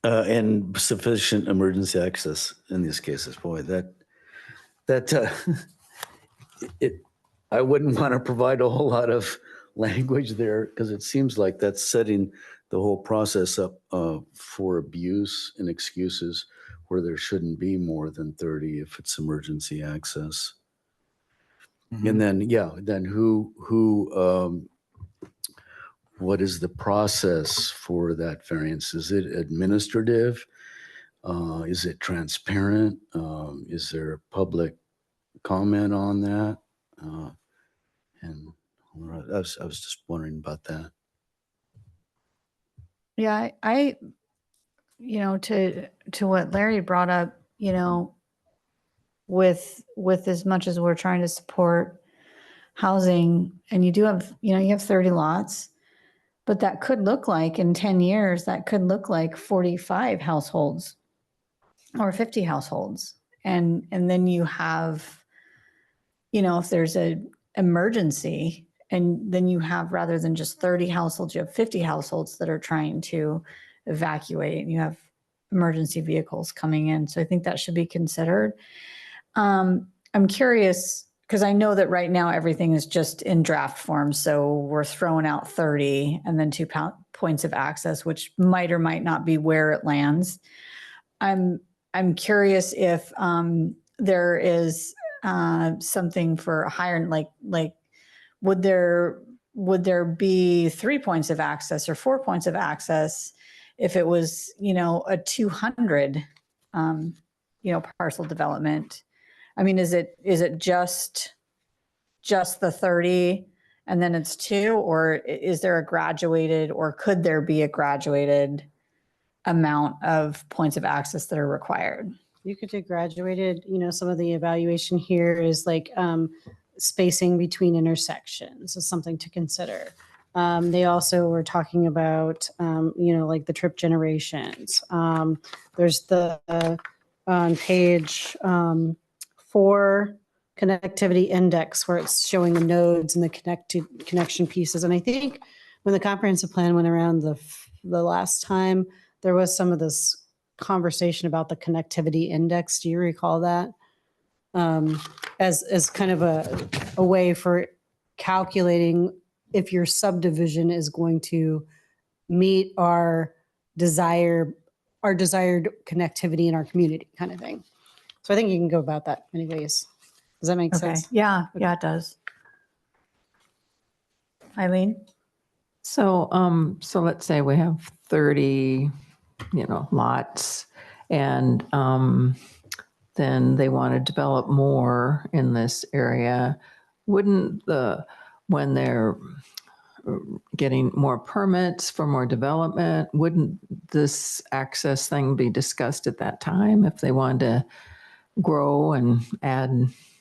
And sufficient emergency access in these cases. Boy, I wouldn't want to provide a whole lot of language there, because it seems like that's setting the whole process up for abuse and excuses where there shouldn't be more than 30 if it's emergency access. And then what is the process for that variance? Is it administrative? Is it transparent? Is there public comment on that? And I was just wondering about that. Yeah, I to what Larry brought up, with as much as we're trying to support housing, and you do have, you have 30 lots, but that could look like in 10 years, that could look like 45 households or 50 households. And then you have, if there's an emergency, and then you have, rather than just 30 households, you have 50 households that are trying to evacuate, and you have emergency vehicles coming in. So I think that should be considered. I'm curious, because I know that right now everything is just in draft form. So we're throwing out 30 and then 2 points of access, which might or might not be where it lands. I'm curious if there is something for higher, like would there be 3 points of access or 4 points of access if it was, a 200, parcel development? I mean, is it just the 30 and then it's 2, or is there a graduated, or could there be a graduated amount of points of access that are required? You could do graduated, some of the evaluation here is like spacing between intersections is something to consider. They also were talking about, like the trip generations. There's on page 4 connectivity index, where it's showing the nodes and the connection pieces. And I think when the comprehensive plan went around the last time, there was some of this conversation about the connectivity index. Do you recall that? As kind of a way for calculating if your subdivision is going to meet our desired connectivity in our community kind of thing. So I think you can go about that many ways. Does that make Okay, sense? yeah, it does. Eileen? So, so let's say we have 30, lots, and then they want to develop more in this area. Wouldn't when they're getting more permits for more development, wouldn't this access thing be discussed at that time if they wanted to grow and add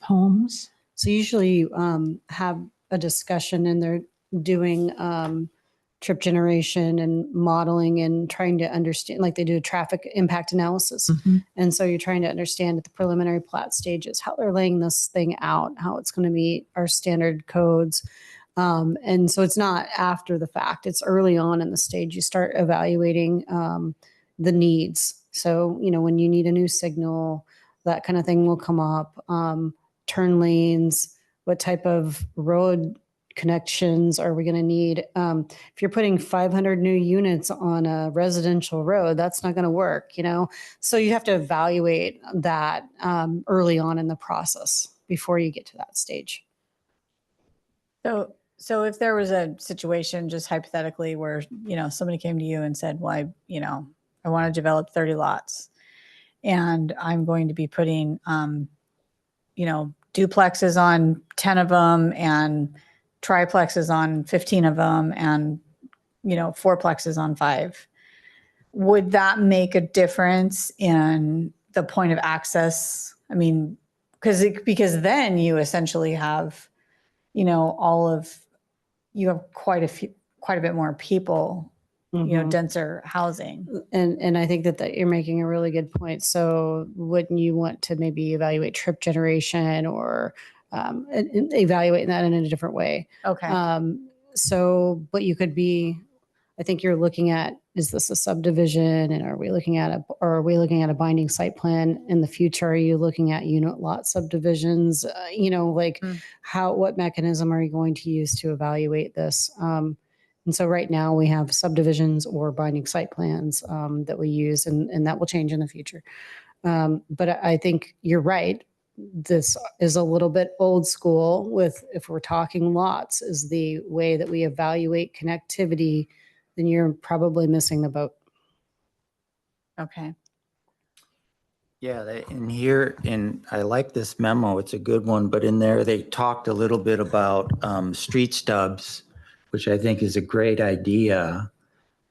homes? So usually you have a discussion and they're doing trip generation and modeling and trying to understand, like they do a traffic impact analysis. And so you're trying to understand at the preliminary plat stages how they're laying this thing out, how it's going to meet our standard codes. And so it's not after the fact, it's early on in the stage. You start evaluating the needs. So, when you need a new signal, that kind of thing will come up. Turn lanes, what type of road connections are we going to need? If you're putting 500 new units on a residential road, that's not going to work, So you have to evaluate that early on in the process before you get to that stage. So if there was a situation, just hypothetically, where, somebody came to you and said, well, I want to develop 30 lots and I'm going to be putting, duplexes on 10 of them and triplexes on 15 of them and, fourplexes on 5. Would that make a difference in the point of access? I mean, because then you essentially have, you have quite a bit more people, denser housing. And I think that you're making a really good point. So wouldn't you want to maybe evaluate trip generation or and evaluating that in a different way? Okay. But you could be, I think you're looking at, is this a subdivision and are we looking at a binding site plan in the future? Are you looking at unit lot subdivisions? What mechanism are you going to use to evaluate this? And so right now we have subdivisions or binding site plans that we use, and that will change in the future. But I think you're right. This is a little bit old school with, if we're talking lots, is the way that we evaluate connectivity, then you're probably missing the boat. Okay. Yeah, I like this memo. It's a good one, but in there they talked a little bit about street stubs, which I think is a great idea,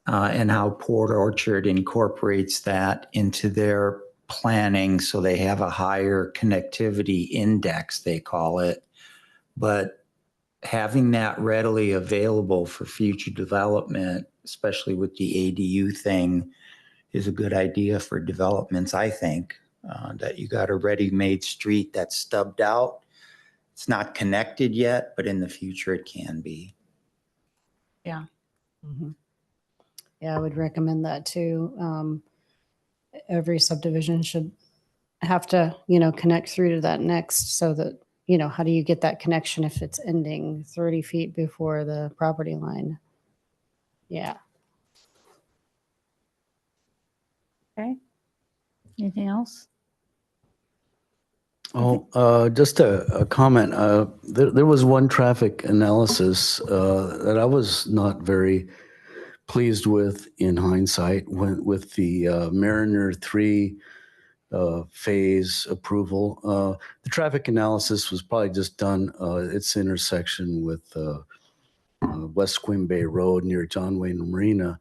and how Port Orchard incorporates that into their planning, so they have a higher connectivity index, they call it. But having that readily available for future development, especially with the ADU thing, is a good idea for developments, I think, that you got a ready-made street that's stubbed out. It's not connected yet, but in the future it can be. Yeah. Mm-hmm. Yeah, I would recommend that too. Every subdivision should have to, connect through to that next, so that, how do you get that connection if it's ending 30 feet before the property line? Yeah. Okay. Anything else? Oh, just a comment. There was one traffic analysis that I was not very pleased with in hindsight, with the Mariner 3 phase approval. The traffic analysis was probably just done its intersection with West Sequim Bay Road near John Wayne Marina,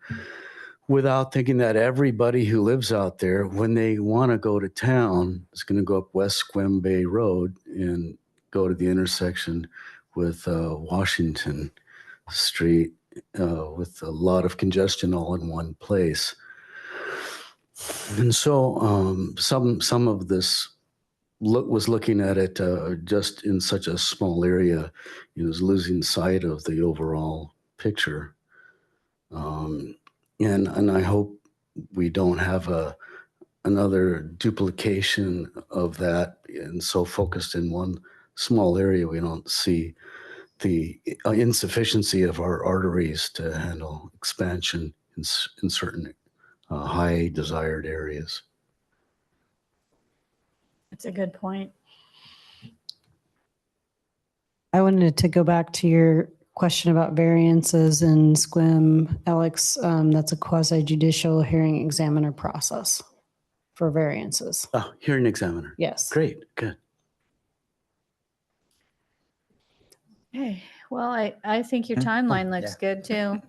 without thinking that everybody who lives out there, when they want to go to town, is going to go up West Sequim Bay Road and go to the intersection with Washington Street with a lot of congestion all in one place. And so some of this was looking at it just in such a small area, was losing sight of the overall picture. And I hope we don't have a another duplication of that, and so focused in one small area, we don't see the insufficiency of our arteries to handle expansion in certain high desired areas. That's a good point. I wanted to go back to your question about variances in Sequim, Alex. That's a quasi judicial hearing examiner process for variances. Oh, hearing examiner. Yes. Great, good. Okay, well, I think your timeline looks good too,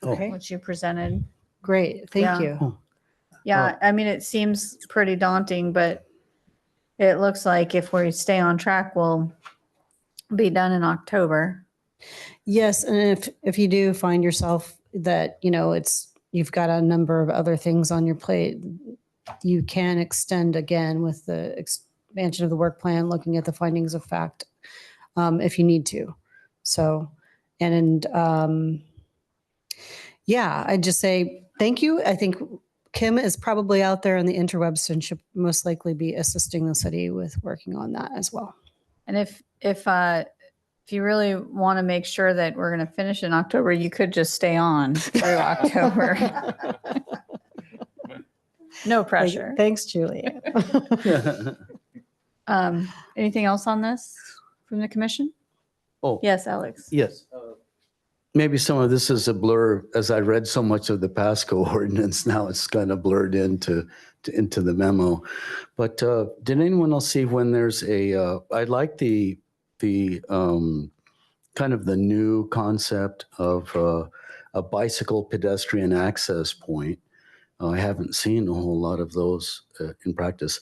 Oh, what you presented. Great. Thank Yeah. you. Oh. Yeah, I mean, it seems pretty daunting, but it looks like if we stay on track, we'll be done in October. Yes, and if you do find yourself that, you've got a number of other things on your plate, you can extend again with the expansion of the work plan, looking at the findings of fact, if you need to. So, yeah, I'd just say thank you. I think Kim is probably out there on the interwebs and should most likely be assisting the city with working on that as well. And if you really want to make sure that we're going to finish in October, you could just stay on through October. No pressure. Thanks, Julia. Anything else on this from the commission? Oh, Yes, Alex. yes. Maybe some of this is a blur, as I read so much of the Pasco ordinance, now it's kind of blurred into the memo. But did anyone else see when there's I like the kind of the new concept of a bicycle pedestrian access point. I haven't seen a whole lot of those in practice.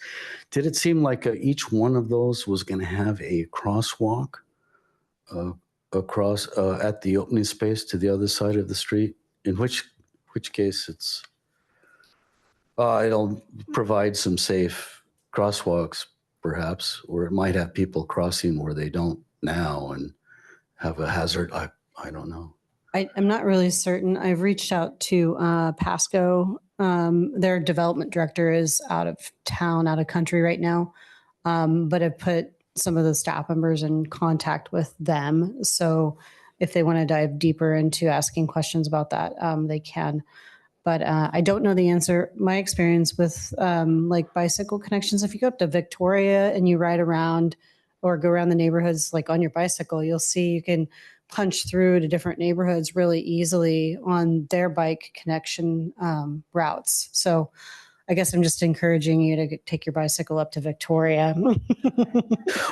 Did it seem like each one of those was going to have a crosswalk across at the opening space to the other side of the street? In which case it'll provide some safe crosswalks, perhaps, or it might have people crossing where they don't now and have a hazard. I don't know. I'm not really certain. I've reached out to Pasco. Their development director is out of town, out of country right now, but I've put some of the staff members in contact with them. So if they want to dive deeper into asking questions about that, they can. But I don't know the answer. My experience with like bicycle connections, if you go up to Victoria and you ride around or go around the neighborhoods like on your bicycle, you'll see you can punch through to different neighborhoods really easily on their bike connection routes. So I guess I'm just encouraging you to take your bicycle up to Victoria.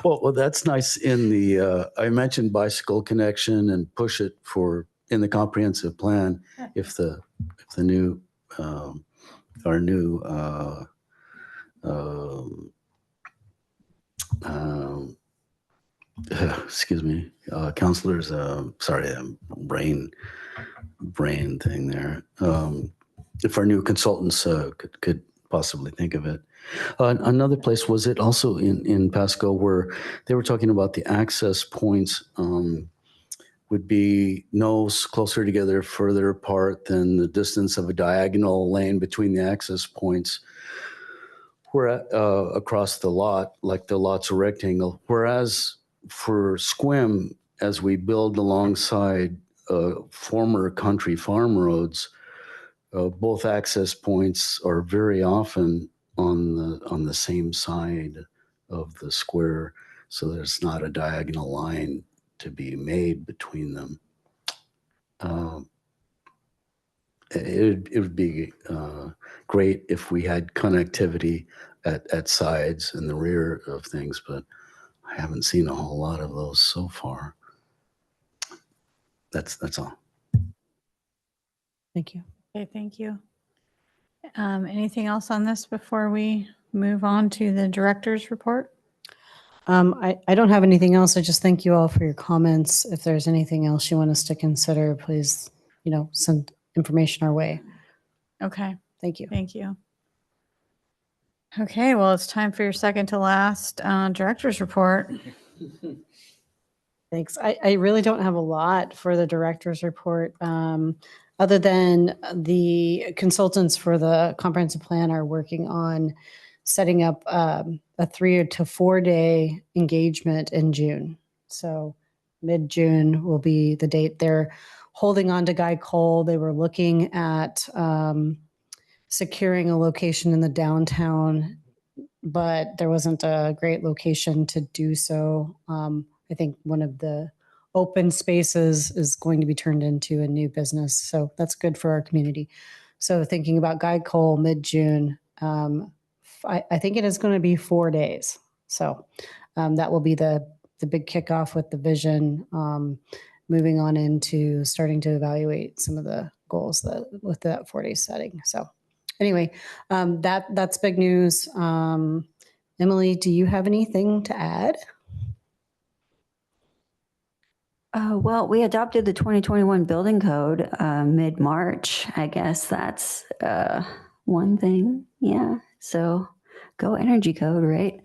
Well, that's nice. In the I mentioned bicycle connection and push it in the comprehensive plan. If the new our new excuse me, counselors. Sorry, brain thing there. If our new consultants could possibly think of it. Another place, was it also in Pasco, where they were talking about the access points would be no closer together, further apart than the distance of a diagonal lane between the access points, where across the lot, like the lot's a rectangle. Whereas for Sequim, as we build alongside former country farm roads, both access points are very often on the same side of the square, so there's not a diagonal line to be made between them. It would be great if we had connectivity at sides and the rear of things, but I haven't seen a whole lot of those so far. That's all. Thank you. Okay, thank you. Anything else on this before we move on to the director's report? I don't have anything else. I just thank you all for your comments. If there's anything else you want us to consider, please, send information our way. Okay, Thank you. thank you. Okay, well, it's time for your second to last director's report. Thanks. I really don't have a lot for the director's report. other than the consultants for the comprehensive plan are working on setting up a 3 to 4 day engagement in June. So mid-June will be the date. They're holding on to Guy Cole. They were looking at securing a location in the downtown, but there wasn't a great location to do so. I think one of the open spaces is going to be turned into a new business. So that's good for our community. So thinking about Guy Cole mid-June, I think it is going to be 4 days. So that will be the big kickoff with the vision, moving on into starting to evaluate some of the goals with that 4 day setting. So anyway, that's big news. Emily, do you have anything to add? Well, we adopted the 2021 building code mid-March. I guess that's one thing. Yeah. So go energy code, right?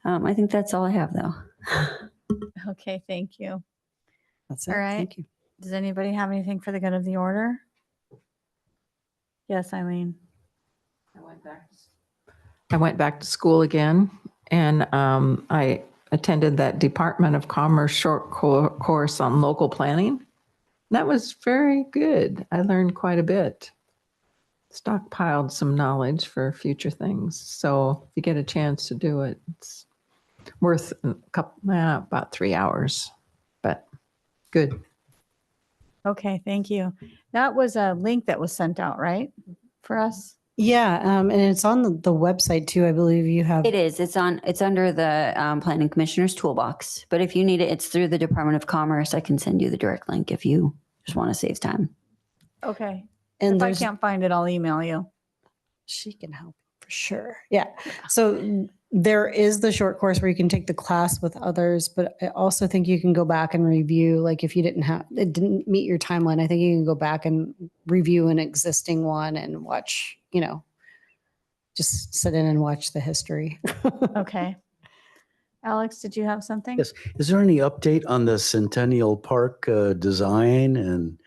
I think that's all I have, though. Okay, thank you. That's it. All right. Thank you. Does anybody have anything for the good of the order? Yes, Eileen. I went back to school again, and I attended that Department of Commerce short course on local planning. That was very good. I learned quite a bit. Stockpiled some knowledge for future things. So if you get a chance to do it, it's worth about 3 hours, but good. Okay, thank you. That was a link that was sent out, right? For us? Yeah, and it's on the website too. I believe you have. It is. It's under the Planning Commissioner's Toolbox. But if you need it, it's through the Department of Commerce. I can send you the direct link if you just want to save time. Okay. And If I there's, can't find it, I'll email you. she can help for sure. Yeah. So there is the short course where you can take the class with others, but I also think you can go back and review, like if you it didn't meet your timeline, I think you can go back and review an existing one and watch, just sit in and watch the history. Okay. Alex, did you have something? Yes. Is there any update on the Centennial Park design and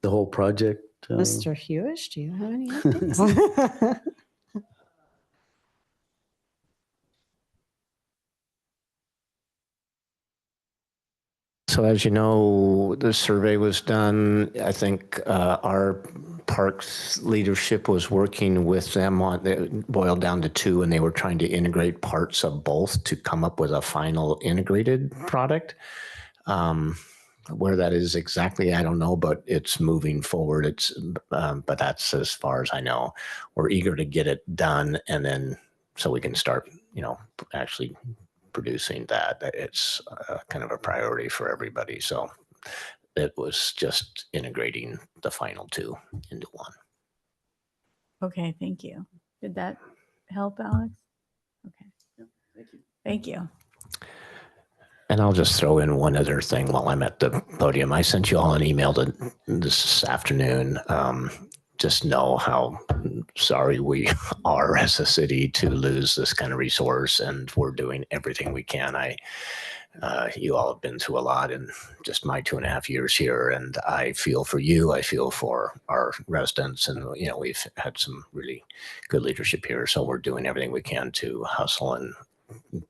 the whole project? Mr. Hewish, do you have any updates? So as you know, the survey was done. I think our parks leadership was working with them on, it boiled down to 2, and they were trying to integrate parts of both to come up with a final integrated product. Where that is exactly, I don't know, but it's moving forward. But that's as far as I know. We're eager to get it done, and then so we can start, actually producing that. It's kind of a priority for everybody. So it was just integrating the final 2 into one. Okay, thank you. Did that help, Alex? Okay. Thank you. Thank you. And I'll just throw in one other thing while I'm at the podium. I sent you all an email this afternoon. Just know how sorry we are as a city to lose this kind of resource, and we're doing everything we can. You all have been through a lot in just my 2.5 years here, and I feel for you. I feel for our residents, and we've had some really good leadership here, so we're doing everything we can to hustle and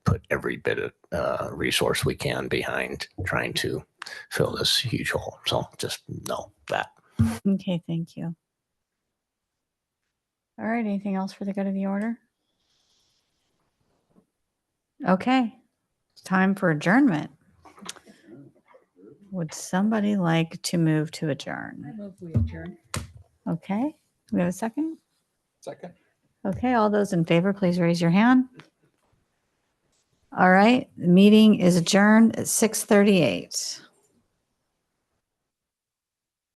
put every bit of resource we can behind trying to fill this huge hole. So just know that. Okay, thank you. All right, anything else for the good of the order? Okay, it's time for adjournment. Would somebody like to move to adjourn? I move we adjourn. Okay, we have a second? Second. Okay, all those in favor, please raise your hand. All right, the meeting is adjourned at 6:38.